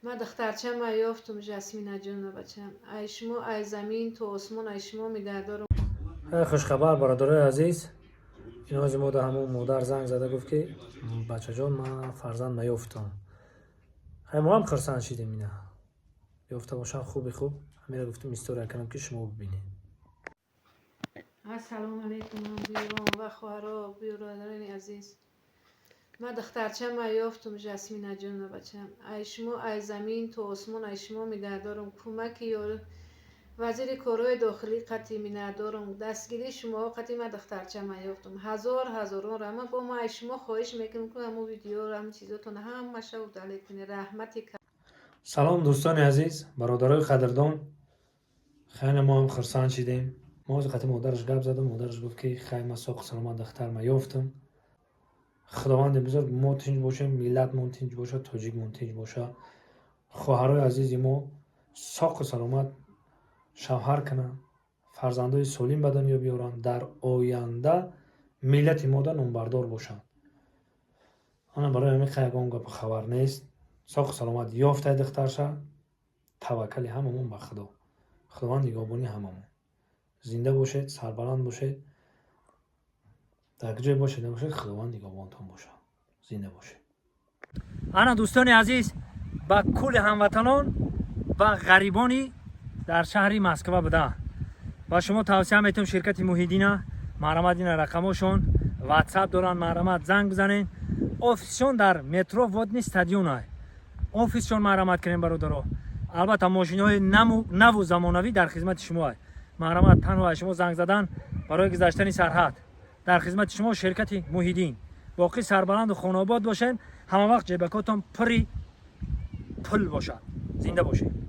من دخترچم و یافتم جسمین جون بچم ای شما ای زمین تو آسمان ای شما میدردارم. خوشخبر برادرای عزیز، این از ما همون مادر زنگ زده گفت که بچه جان من فرزند نیافتم. خیلی ما هم خرسند شدیم اینا یافته باشن خوب همین رو گفتم استوری کنم که شما ببینید. السلام علیکم بیرون و خواهرها برادران عزیز. من دخترچم و یافتم جسمین جون بچم ای شما ای زمین تو آسمان ای شما میدردارم. کمک یا وزیر کارهای داخلی قطعی می‌ندارم. دستگیری شما قطعی من دخترچم یافتم. هزاران را من با ما ای شما خواهش میکنم که همون ویدیو را همون چیزاتون همه شو دلیت کنید. رحمتی که سلام دوستان عزیز، برادرای قدردان، خیلی ما هم خرسند شدیم. ما از قطعی مادرش گپ زدم، مادرش گفت که خیلی من ساق سلامت دختر ما یافتم. خداوند بزرگ ما تنج باشه، ملت ما تنج باشه، تاجیک ما تنج باشه. خواهرای عزیز ما ساق سلامت شوهر کنن، فرزندای سالم به دنیا بیارن، در آینده ملت ما دا نامبردار باشن. انا برای همین خیلی گپ خبر نیست. ساق سلامت یافته دخترشه، توکل هممون به خدا. خداوند نگهبانی هممون. زنده باشید، سربلند باشید، در جای باشید خداوند نگهبانتون باشه. زنده باشید. انا دوستان عزیز، با کل هموطنان و غریبانی در شهر مسکو بوده با شما توصیه میتونم شرکت موحدین مرامت این رقمشون واتساپ دارن، مرامت زنگ بزنین. آفیسشون در مترو وادنی استادیون های آفیسشون مرامت کنین برادرها. البته ماشین های نو و زمانوی در خدمت شما های. مرامت تنها شما زنگ زدن برای گذشتن سرحد در خدمت شما شرکت موحدین. باقی سربلند و خانواد باشین، همه وقت جیبکاتون پری پل باشد. زنده باشید.